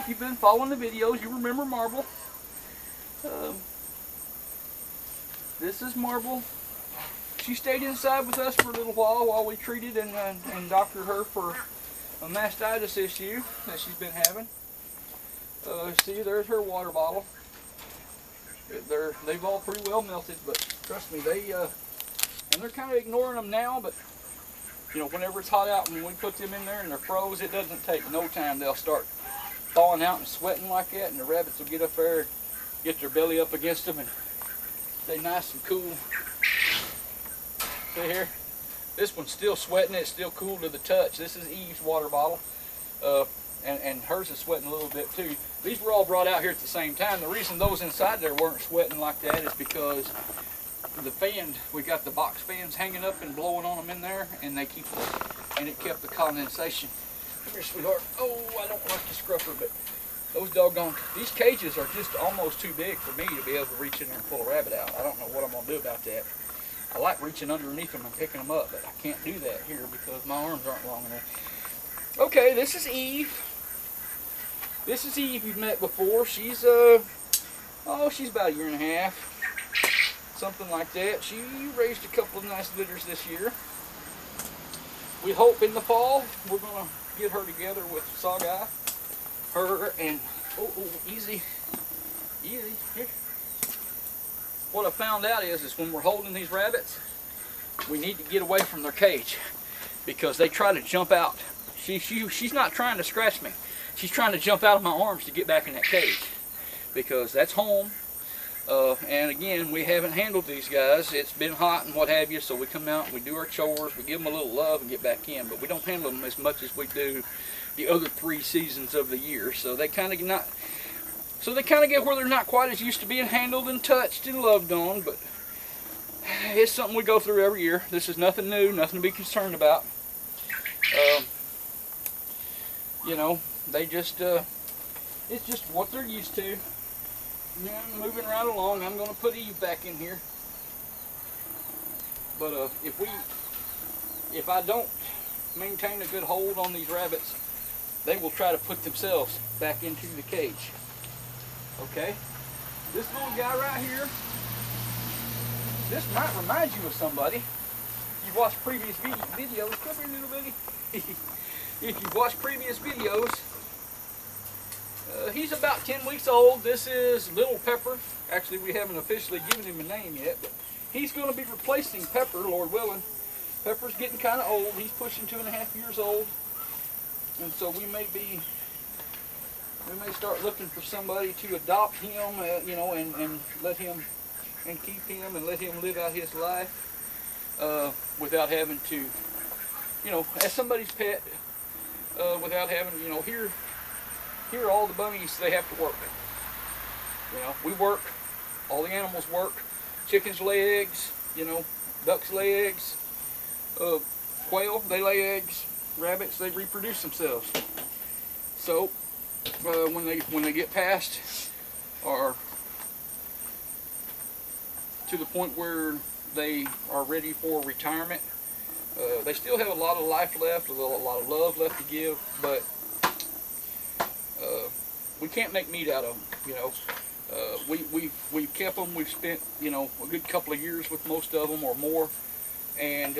if you've been following the videos, you remember Marble. This is Marble. She stayed inside with us for a little while we treated and doctored her for a mastitis issue that she's been having. See, there's her water bottle. They've all pretty well melted, but trust me, and they're kind of ignoring them now, but you know, whenever it's hot out and when we put them in there and they're froze, it doesn't take no time. They'll start thawing out and sweating like that, and the rabbits will get up there, get their belly up against them, and stay nice and cool. See here? This one's still sweating. It's still cool to the touch. This is Eve's water bottle, and hers is sweating a little bit too. These were all brought out here at the same time. The reason those inside there weren't sweating like that is because the fan, we got the box fans hanging up and blowing on them in there, and they keep and it kept the condensation. Come here, sweetheart. Oh, I don't like the scruffer, but those doggone, these cages are just almost too big for me to be able to reach in there and pull a rabbit out. I don't know what I'm going to do about that. I like reaching underneath them and picking them up, but I can't do that here because my arms aren't long enough. Okay, this is Eve. This is Eve you've met before. She's, she's about a year and a half. Something like that. She raised a couple of nice litters this year. We hope in the fall we're going to get her together with Sog-Eye. Her and, easy, here. What I found out is when we're holding these rabbits, we need to get away from their cage because they try to jump out. She's not trying to scratch me. She's trying to jump out of my arms to get back in that cage because that's home. And again, we haven't handled these guys. It's been hot and what have you, so we come out and we do our chores, we give them a little love and get back in, but we don't handle them as much as we do the other 3 seasons of the year. So they kind of get where they're not quite as used to being handled and touched and loved on, but it's something we go through every year. This is nothing new, nothing to be concerned about. You know, they just, it's just what they're used to. Yeah, moving right along. I'm going to put Eve back in here. But if I don't maintain a good hold on these rabbits, they will try to put themselves back into the cage. Okay? This little guy right here, this might remind you of somebody. If you've watched previous videos, come here, little bitty. If you've watched previous videos, he's about 10 weeks old. This is Little Pepper. Actually, we haven't officially given him a name yet, but he's going to be replacing Pepper, Lord willing. Pepper's getting kind of old. He's pushing 2.5 years old, and so we may start looking for somebody to adopt him, you know, and let him and keep him and let him live out his life without having to, you know, as somebody's pet, without having, you know, here all the bunnies, they have to work. You know, we work, all the animals work. Chickens lay eggs, you know, ducks lay eggs, quail, they lay eggs, rabbits, they reproduce themselves. So when they get past or to the point where they are ready for retirement, they still have a lot of life left, a lot of love left to give, but we can't make meat out of them, you know. We've kept them. We've spent, you know, a good couple of years with most of them or more, and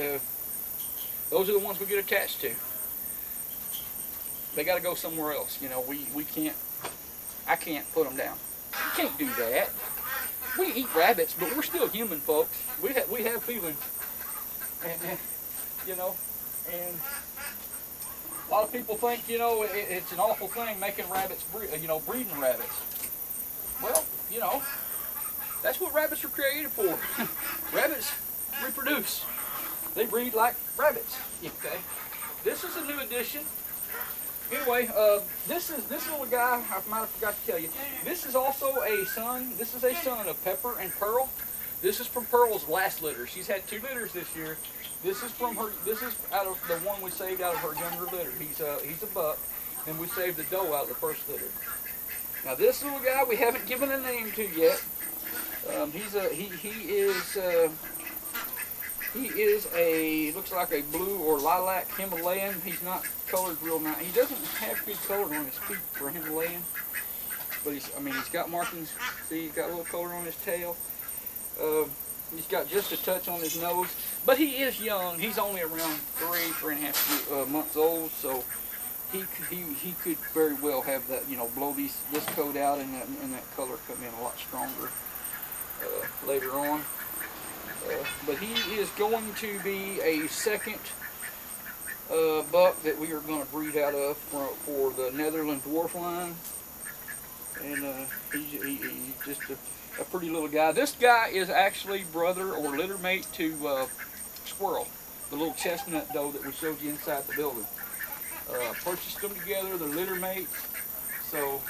those are the ones we get attached to. They got to go somewhere else, you know. We can't. I can't put them down. You can't do that. We eat rabbits, but we're still human, folks. We have feelings, and you know, and a lot of people think, you know, it's an awful thing making rabbits, you know, breeding rabbits. Well, you know, that's what rabbits are created for. Rabbits reproduce. They breed like rabbits. Okay. This is a new addition. Anyway, this little guy, I might have forgot to tell you, this is also a son. This is a son of Pepper and Pearl. This is from Pearl's last litter. She's had 2 litters this year. This is from her. This is out of the one we saved out of her younger litter. He's a buck, and we saved the doe out of the first litter. Now this little guy we haven't given a name to yet. He is He is a, looks like a blue or lilac Himalayan. He's not colored real nice. He doesn't have good color on his feet for a Himalayan. But he's, I mean, he's got markings. See, he's got a little color on his tail. He's got just a touch on his nose. But he is young. He's only around 3.5 months old. So he could very well have that, you know, blow this coat out and that color come in a lot stronger later on. But he is going to be a second buck that we are going to breed out of for the Netherland dwarf line. And he's just a pretty little guy. This guy is actually brother or litter mate to Squirrel, the little chestnut doe that we showed you inside the building. Purchased them together, they're litter mates. So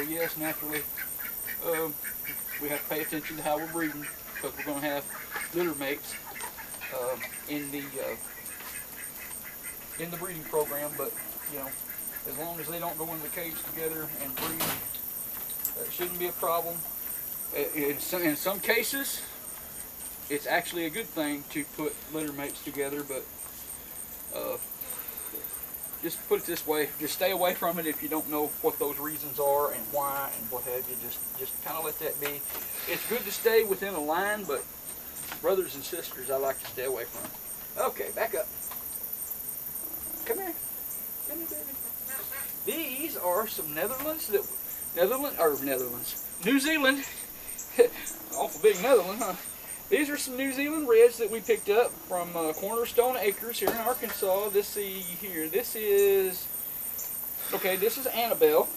yes, naturally, we have to pay attention to how we're breeding, because we're going to have litter mates in the breeding program. But you know, as long as they don't go in the cage together and breed, it shouldn't be a problem. In some cases, it's actually a good thing to put litter mates together, but just put it this way, just stay away from it if you don't know what those reasons are and why and what have you. Just kind of let that be. It's good to stay within a line, but brothers and sisters I like to stay away from. Okay, back up. Come here. Come here, baby. These are some New Zealand. Awful big Netherland, huh? These are some New Zealand Reds that we picked up from Cornerstone Acres here in Arkansas. Let's see here. This is Annabelle.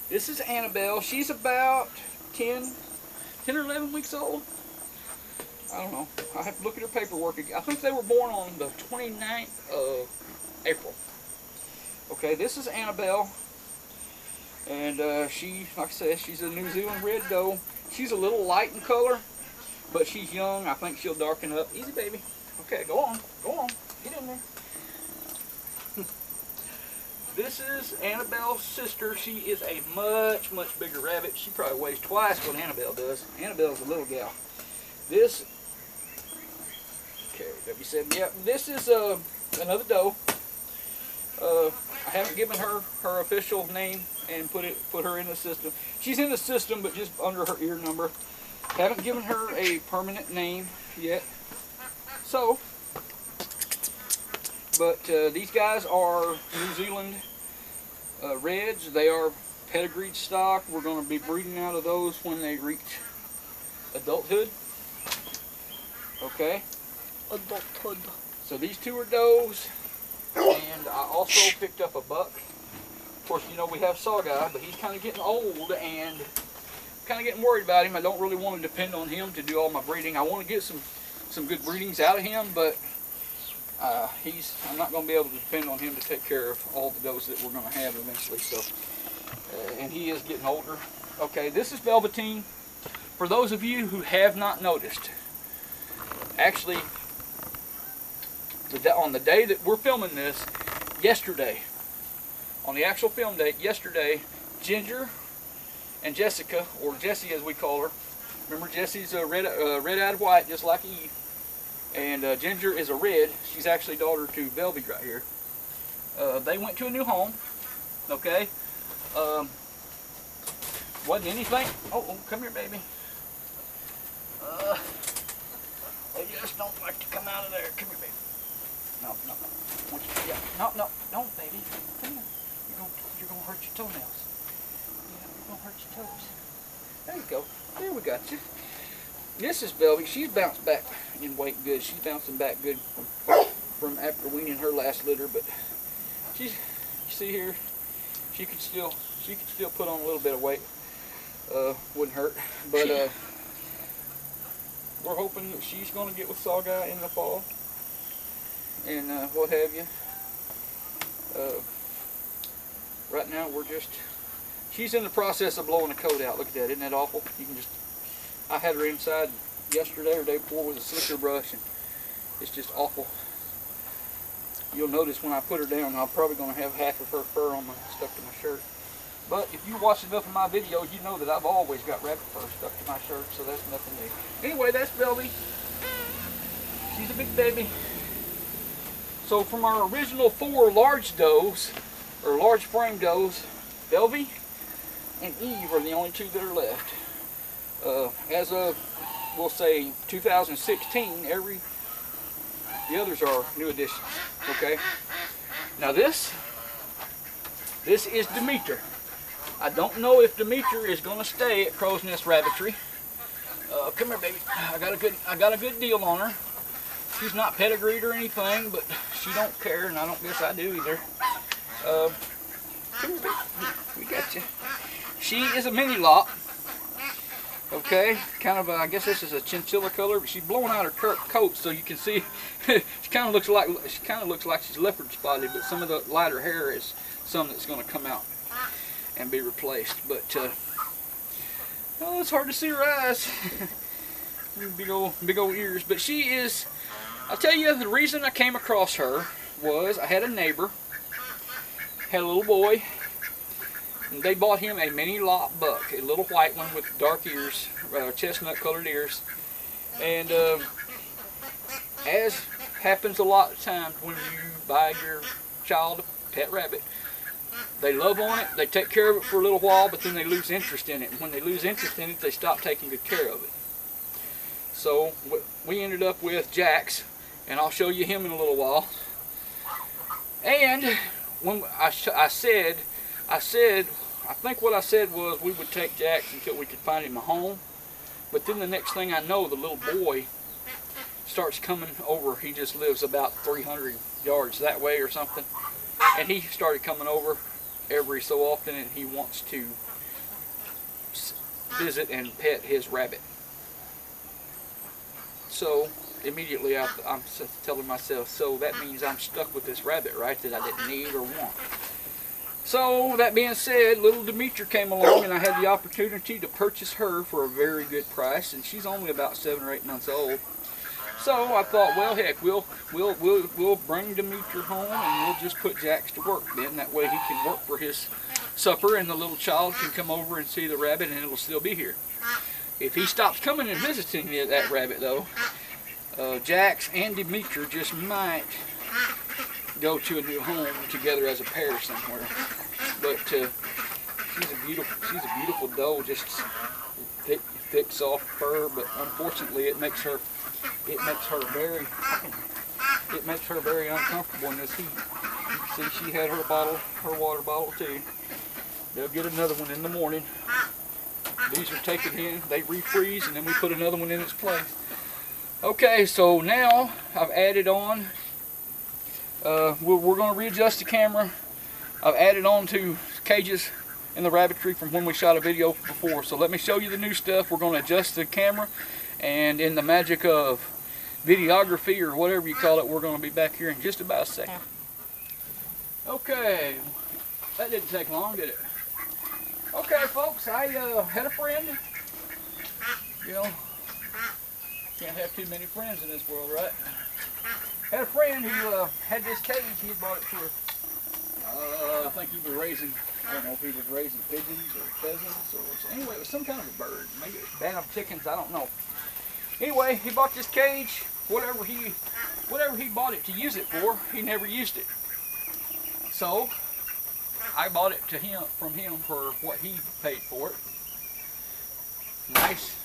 This is Annabelle. She's about 10 or 11 weeks old. I don't know. I have to look at her paperwork again. I think they were born on the 29th of April. Okay, this is Annabelle. And she, like I said, she's a New Zealand Red doe. She's a little light in color, but she's young. I think she'll darken up. Easy, baby. Okay, go on. Get in there. This is Annabelle's sister. She is a much bigger rabbit. She probably weighs twice what Annabelle does. Annabelle's a little gal. This, okay, W7. Yep, this is another doe. I haven't given her her official name and put her in the system. She's in the system, but just under her ear number. Haven't given her a permanent name yet. So, but these guys are New Zealand Reds. They are pedigreed stock. We're going to be breeding out of those when they reach adulthood. Okay. Adulthood. So these two are does. And I also picked up a buck. Of course, you know, we have Saw Guy, but he's kind of getting old and kind of getting worried about him. I don't really want to depend on him to do all my breeding. I want to get some good breedings out of him, but I'm not going to be able to depend on him to take care of all the does that we're going to have eventually. So, and he is getting older. Okay, this is Velveteen. For those of you who have not noticed, actually, on the day that we're filming this, yesterday, on the actual film date, yesterday, Ginger and Jessica, or Jessie as we call her. Remember, Jessie's a red-eyed white, just like Eve. And Ginger is a red. She's actually daughter to Velvy right here. They went to a new home, okay? Wasn't anything. Oh, come here, baby. They just don't like to come out of there. Come here, baby. No. Yeah. No, don't, baby. Come here. You're gonna hurt your toenails. Yeah, you're gonna hurt your toes. There you go. There we got you. This is Velvy. She's bounced back in weight good. She's bouncing back good from after weaning her last litter. But she's, you see here, she could still put on a little bit of weight. Wouldn't hurt. But we're hoping that she's gonna get with Saw Guy in the fall. And what have you. Right now she's in the process of blowing the coat out. Look at that, isn't that awful? You can just, I had her inside yesterday or day before with a slicker brush, and it's just awful. You'll notice when I put her down, I'm probably going to have half of her fur stuck to my shirt. But if you watch enough of my videos, you know that I've always got rabbit fur stuck to my shirt, so that's nothing new. Anyway, that's Velvy. She's a big baby. So from our original 4 large does, or large frame does, Velvy and Eve are the only 2 that are left. As of, we'll say, 2016, the others are new additions. Okay. Now this is Demeter. I don't know if Demeter is going to stay at Crow's Nest Rabbitry. Come here, baby. I got a good deal on her. She's not pedigreed or anything, but she don't care, and I don't guess I do either. Come here, baby. We got you. She is a mini lot. Okay, kind of. I guess this is a chinchilla color, but she's blowing out her coat, so you can see. she kind of looks like she's leopard spotted, but some of the lighter hair is some that's going to come out and be replaced. But oh, it's hard to see her eyes. big old ears. But she is. I'll tell you, the reason I came across her was I had a neighbor, had a little boy, and they bought him a mini lot buck, a little white one with dark ears, chestnut colored ears. And as happens a lot of times when you buy your child a pet rabbit, they love on it, they take care of it for a little while, but then they lose interest in it. And when they lose interest in it, they stop taking good care of it. So we ended up with Jax, and I'll show you him in a little while. And when I think what I said was we would take Jax until we could find him a home. But then the next thing I know, the little boy starts coming over. He just lives about 300 yards that way or something. And he started coming over every so often, and he wants to visit and pet his rabbit. So immediately I'm telling myself, so that means I'm stuck with this rabbit, right, that I didn't need or want. So that being said, little Demeter came along, and I had the opportunity to purchase her for a very good price, and she's only about 7 or 8 months old. So I thought, well, heck, we'll bring Demeter home, and we'll just put Jax to work then. That way he can work for his supper, and the little child can come over and see the rabbit, and it'll still be here. If he stops coming and visiting that rabbit, though, Jax and Demeter just might go to a new home together as a pair somewhere. But she's a beautiful doe, just thick, soft fur. But unfortunately, it makes her very uncomfortable in this heat. You can see she had her water bottle too. They'll get another one in the morning. These are taken in, they refreeze, and then we put another one in its place. Okay, so now I've added on, we're going to readjust the camera. I've added on 2 cages in the Rabbitry from when we shot a video before. So let me show you the new stuff. We're going to adjust the camera, and in the magic of videography, or whatever you call it, we're going to be back here in just about a second. Okay, that didn't take long, did it? Okay, folks, I had a friend. You know, can't have too many friends in this world, right? Had a friend who had this cage. He had bought it for, I think he was raising, I don't know if he was raising pigeons or pheasants or, anyway, it was some kind of a bird. Maybe a band of chickens, I don't know. Anyway, he bought this cage. Whatever he bought it to use it for, he never used it. So I bought it from him for what he paid for it. Nice,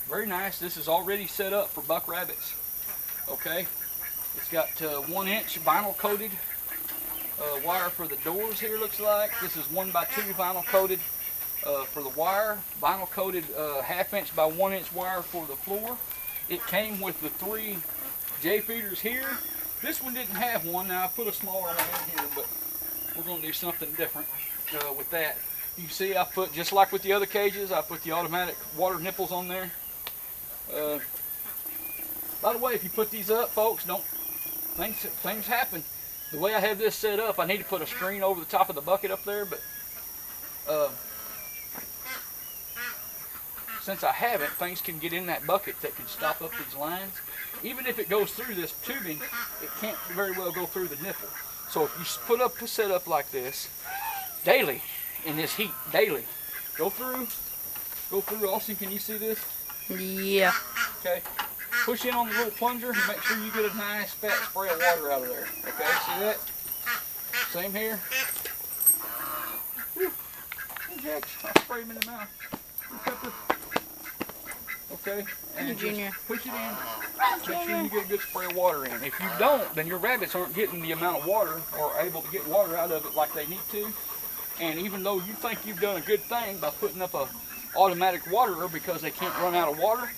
very nice. This is already set up for buck rabbits. Okay, it's got 1-inch vinyl coated wire for the doors here. Looks like this is 1x2 vinyl coated for the wire. Vinyl coated 1/2-inch by 1-inch wire for the floor. It came with the 3 J feeders here. This one didn't have one. Now I put a smaller one in here, but we're going to do something different with that. You see, I put, just like with the other cages, I put the automatic water nipples on there. By the way, if you put these up, folks, things happen. The way I have this set up, I need to put a screen over the top of the bucket up there, but since I haven't, things can get in that bucket that can stop up these lines. Even if it goes through this tubing, it can't very well go through the nipple. So if you put up a setup like this daily, in this heat, daily, go through. Austin, can you see this? Yeah. Okay. push in on the little plunger and make sure you get a nice fat spray of water out of there. Okay, see that? Same here. Whew. Jack, I'll spray him in the mouth. Pepper. Okay, and Junior. Push it in. Make sure you get a good spray of water in. If you don't, then your rabbits aren't getting the amount of water or able to get water out of it like they need to. And even though you think you've done a good thing by putting up a automatic waterer because they can't run out of water,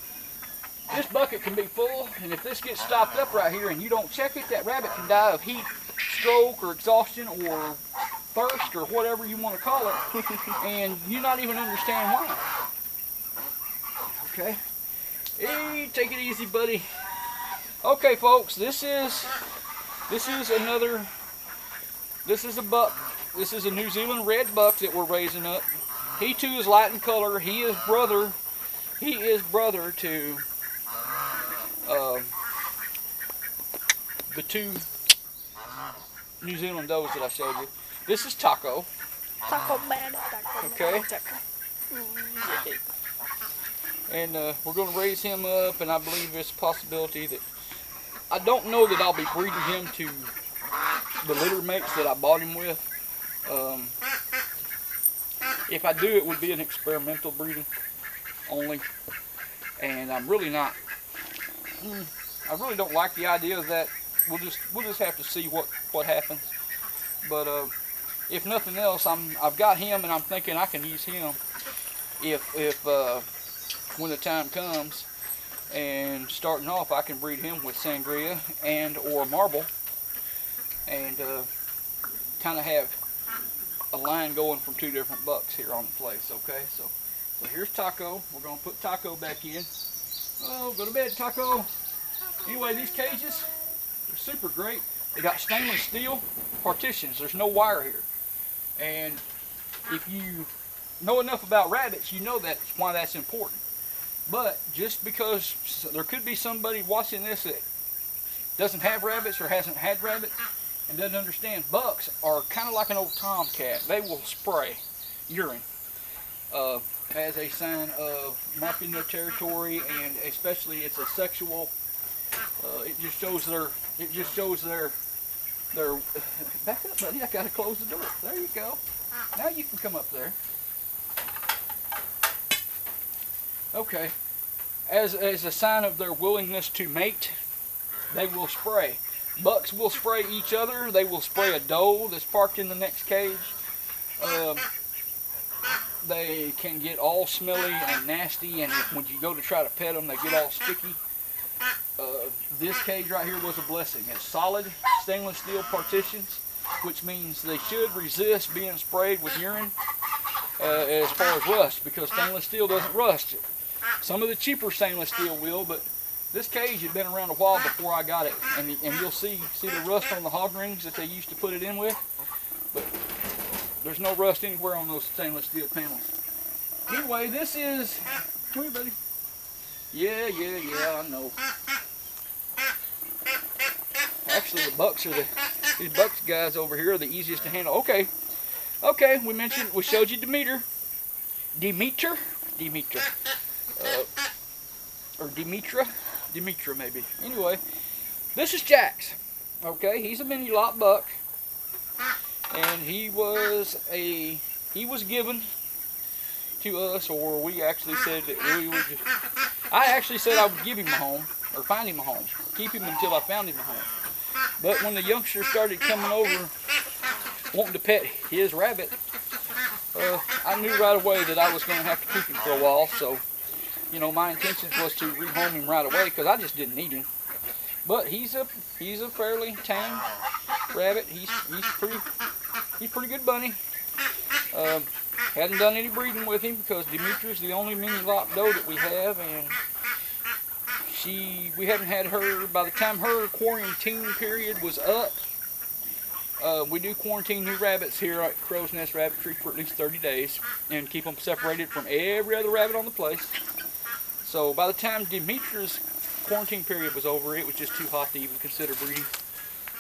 this bucket can be full, and if this gets stopped up right here and you don't check it, that rabbit can die of heat, stroke, or exhaustion, or thirst, or whatever you want to call it, and you not even understand why. Okay. Hey, take it easy, buddy. Okay, folks, this is a buck. This is a New Zealand red buck that we're raising up. He too is light in color. He is brother to the two New Zealand does that I showed you. This is Taco. Taco bad. Okay. And we're going to raise him up, and I believe there's a possibility that I don't know that I'll be breeding him to the litter mates that I bought him with. If I do, it would be an experimental breeding only, and I'm really not. I really don't like the idea of that. We'll just have to see what happens. But if nothing else, I've got him, and I'm thinking I can use him if when the time comes. And starting off, I can breed him with sangria and or marble, and kind of have a line going from two different bucks here on the place. Okay, so here's Taco. We're gonna put Taco back in. Oh, go to bed, Taco. Anyway, these cages are super great. They got stainless steel partitions. There's no wire here, and if you know enough about rabbits, you know that's why that's important. But just because there could be somebody watching this that doesn't have rabbits or hasn't had rabbits and doesn't understand, bucks are kind of like an old tomcat. They will spray urine as a sign of marking their territory, and especially it's a sexual. It just shows their. Back up, buddy. I gotta close the door. There you go. Now you can come up there. Okay, as a sign of their willingness to mate, they will spray. Bucks will spray each other. They will spray a doe that's parked in the next cage. They can get all smelly and nasty, and when you go to try to pet them, they get all sticky. This cage right here was a blessing. It's solid stainless steel partitions, which means they should resist being sprayed with urine as far as rust, because stainless steel doesn't rust. Some of the cheaper stainless steel will, but this cage had been around a while before I got it, and you'll see the rust on the hog rings that they used to put it in with, but there's no rust anywhere on those stainless steel panels. Anyway, this is, come here, buddy. Yeah, I know. Actually, these bucks guys over here are the easiest to handle. Okay, we showed you Demeter maybe. Anyway, this is Jax. Okay, he's a mini lot buck, and he was given to us, or we actually said that we would. I actually said I would give him a home, or find him a home, keep him until I found him a home. But when the youngsters started coming over wanting to pet his rabbit, I knew right away that I was going to have to keep him for a while. So, you know, my intention was to rehome him right away because I just didn't need him. But he's a fairly tame rabbit. He's pretty good bunny. Hadn't done any breeding with him because Demetra's the only mini lot doe that we have, and we hadn't had her. By the time her quarantine period was up, we do quarantine new rabbits here at Crow's Nest Rabbitry for at least 30 days and keep them separated from every other rabbit on the place. So by the time Demetra's quarantine period was over, it was just too hot to even consider breeding.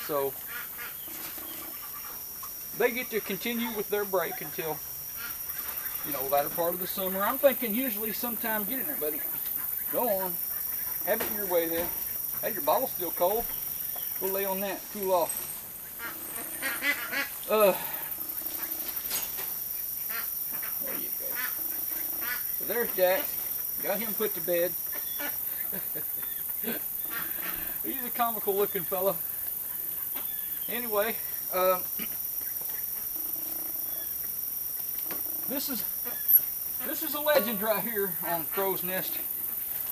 So they get to continue with their break until, you know, latter part of the summer. I'm thinking usually sometime, get in there, buddy. Go on. have it your way then. Hey, your bottle's still cold. Go lay on that, cool off. There you go. So there's Jack. Got him put to bed. He's a comical looking fella. Anyway, this is a legend right here on Crow's Nest. I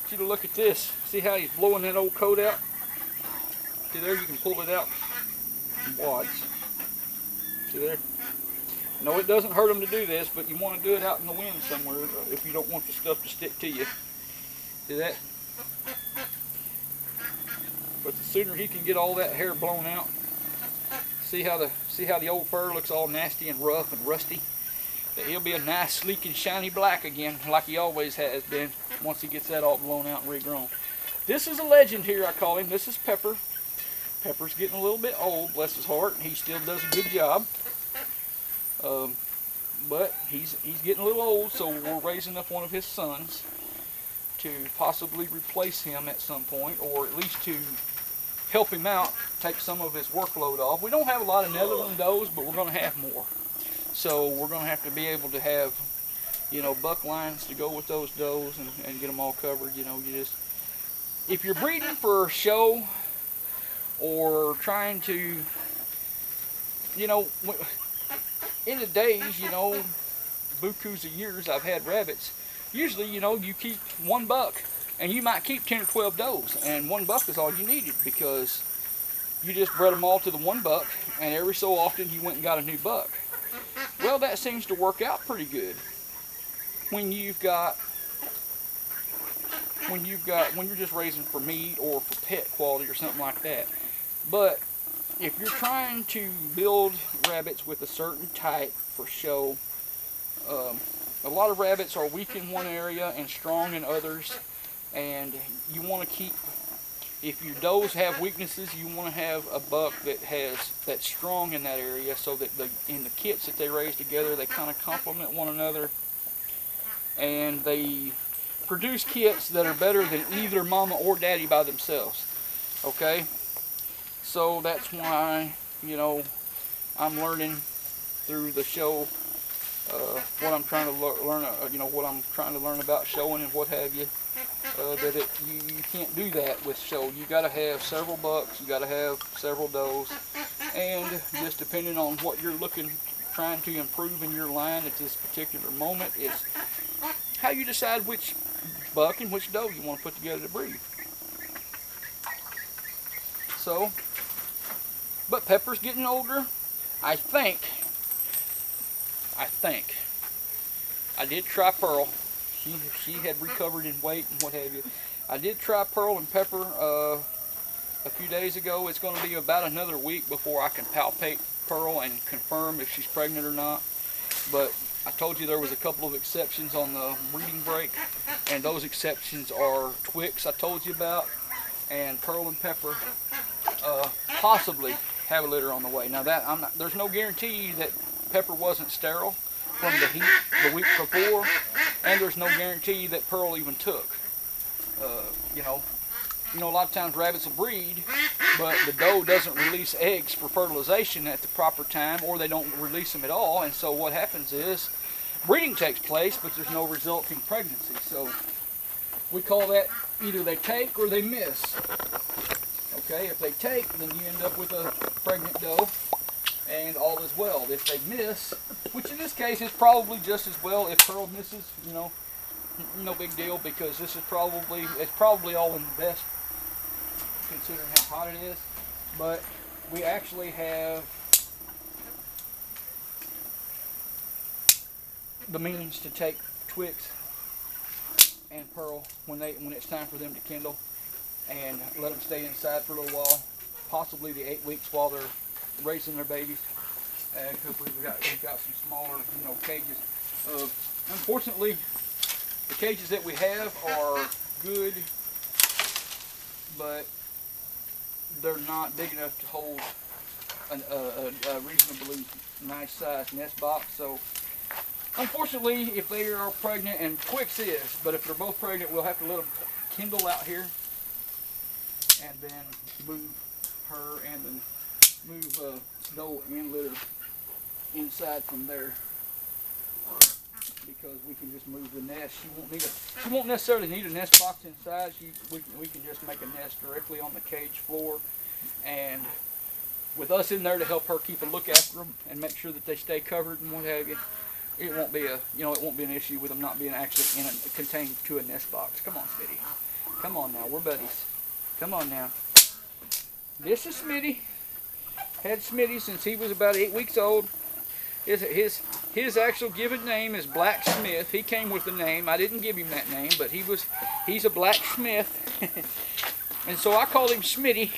want you to look at this. See how he's blowing that old coat out? See there, you can pull it out in wads. See there? No, it doesn't hurt him to do this, but you want to do it out in the wind somewhere if you don't want the stuff to stick to you. See that? But the sooner he can get all that hair blown out, see how the old fur looks all nasty and rough and rusty, that he'll be a nice, sleek and shiny black again, like he always has been once he gets that all blown out and regrown. This is a legend here, I call him. This is Pepper. Pepper's getting a little bit old, bless his heart. He still does a good job. But he's getting a little old, so we're raising up one of his sons to possibly replace him at some point, or at least to help him out, take some of his workload off. We don't have a lot of Netherland does, but we're going to have more. So we're going to have to be able to have, you know, buck lines to go with those does and get them all covered. You know, you just, if you're breeding for show or trying to, you know, in the days, you know, bukus of years I've had rabbits, usually, you know, you keep one buck and you might keep 10 or 12 does, and one buck is all you needed because you just bred them all to the one buck, and every so often you went and got a new buck. Well, that seems to work out pretty good when you're just raising for meat or for pet quality or something like that. But if you're trying to build rabbits with a certain type for show, a lot of rabbits are weak in one area and strong in others, and you want to keep, if your does have weaknesses, you want to have a buck that's strong in that area, so that in the kits that they raise together, they kind of complement one another, and they produce kits that are better than either mama or daddy by themselves. Okay, so that's why, you know, I'm learning through the show what I'm trying to learn, you know, what I'm trying to learn about showing and what have you. That you can't do that with show. You got to have several bucks, you got to have several does, and just depending on what you're trying to improve in your line at this particular moment is how you decide which buck and which doe you want to put together to breed. So, but Pepper's getting older. I think I did try Pearl. She had recovered in weight and what have you. I did try Pearl and Pepper a few days ago. It's going to be about another week before I can palpate Pearl and confirm if she's pregnant or not. But I told you there was a couple of exceptions on the breeding break, and those exceptions are Twix I told you about, and Pearl and Pepper possibly have a litter on the way. Now that there's no guarantee that Pepper wasn't sterile from the heat the week before, and there's no guarantee that Pearl even took. You know, a lot of times rabbits will breed, but the doe doesn't release eggs for fertilization at the proper time, or they don't release them at all, and so what happens is breeding takes place, but there's no resulting pregnancy. So we call that either they take or they miss. Okay, if they take, then you end up with a pregnant doe, and all is well. If they miss, which in this case is probably just as well if Pearl misses, you know, no big deal, because this is probably all in the best considering how hot it is. But we actually have the means to take Twix and Pearl when it's time for them to kindle, and let them stay inside for a little while, possibly the 8 weeks while they're raising their babies, because we've got some smaller, you know, cages. Unfortunately, the cages that we have are good, but they're not big enough to hold a reasonably nice sized nest box. So unfortunately, if they are pregnant, and Twix is, but if they're both pregnant, we'll have to let them kindle out here and then move her and then move doe and litter inside from there, because we can just move the nest. She won't necessarily need a nest box inside. We can just make a nest directly on the cage floor, and with us in there to help her keep a look after them and make sure that they stay covered and what have you, it won't be an issue with them not being actually contained to a nest box. Come on, Smitty. Come on now, we're buddies. Come on now. This is Smitty. Had Smitty since he was about 8 weeks old. His actual given name is Blacksmith. He came with the name. I didn't give him that name, but he's a blacksmith. And so I call him Smitty.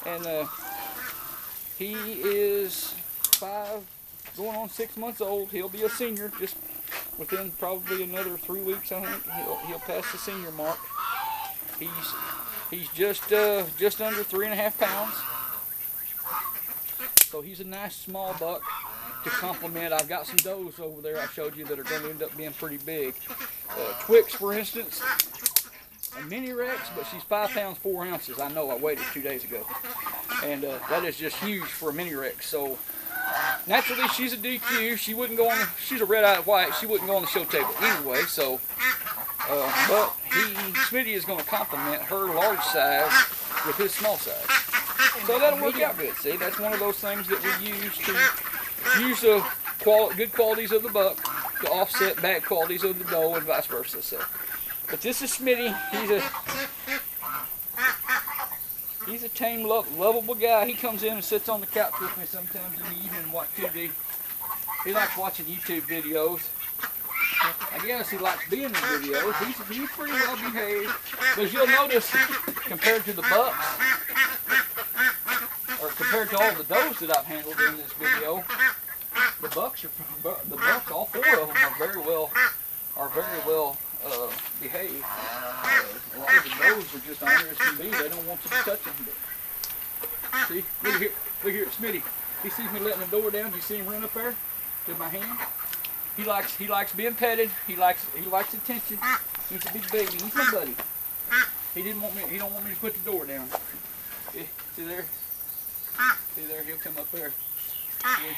And he is 5, going on 6 months old. He'll be a senior just within probably another 3 weeks. I think he'll pass the senior mark. He's just under 3.5 pounds. So he's a nice small buck to complement. I've got some does over there I showed you that are going to end up being pretty big. Twix, for instance, a mini Rex, but she's 5 pounds 4 ounces. I know, I weighed her 2 days ago, and that is just huge for a mini Rex. So naturally, she's a DQ. She wouldn't go on. She's a red-eyed white. She wouldn't go on the show table anyway. So, but Smitty is going to complement her large size with his small size. So that'll work out good. See, that's one of those things that we use to use the good qualities of the buck to offset bad qualities of the doe and vice versa. So, but this is Smitty. He's a tame, lovable guy. He comes in and sits on the couch with me sometimes in the evening and watch TV. He likes watching YouTube videos. I guess he likes being in the videos. He's pretty well behaved. But as you'll notice, compared to the bucks, or compared to all the does that I've handled in this video, the bucks, all 4 of them are very well behaved. A lot of the does are just honest as can be. They don't want you to touch them. But see, look here at Smitty. He sees me letting the door down. Do you see him run up there to my hand? He likes being petted. He likes attention. He's a big baby. He's my buddy. He don't want me to put the door down. See there? See there? He'll come up there. See?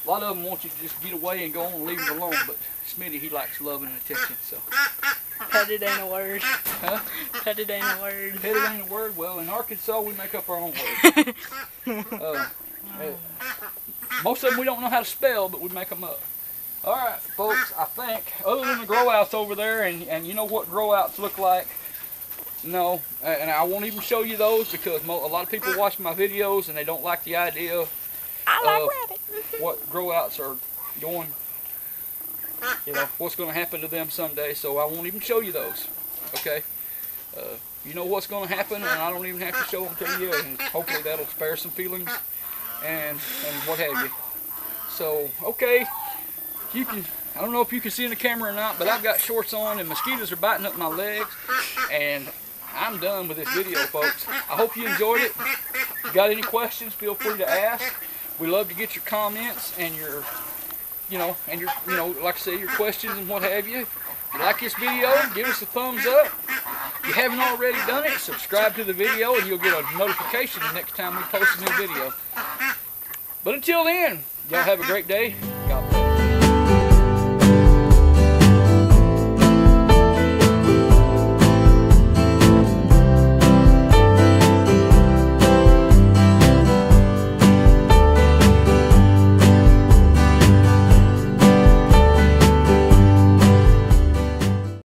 A lot of them want you to just get away and go on and leave them alone, but Smitty, he likes love and attention. So. Petted ain't a word. Huh? Petted ain't a word. Petted ain't a word. Well, in Arkansas, we make up our own words. Most of them we don't know how to spell, but we make them up. All right, folks, I think, other than the grow-outs over there, and you know what grow-outs look like, no, and I won't even show you those because a lot of people watch my videos and they don't like the idea of what grow-outs are going, what's going to happen to them someday, so I won't even show you those, okay? You know what's going to happen, and I don't even have to show them to you, and hopefully that'll spare some feelings and what have you. So, okay. I don't know if you can see in the camera or not, but I've got shorts on and mosquitoes are biting up my legs, and I'm done with this video, folks. I hope you enjoyed it. If you got any questions, feel free to ask. We love to get your comments and your like I say, your questions and what have you. If you like this video, give us a thumbs up. If you haven't already done it, subscribe to the video and you'll get a notification the next time we post a new video. But until then, y'all have a great day.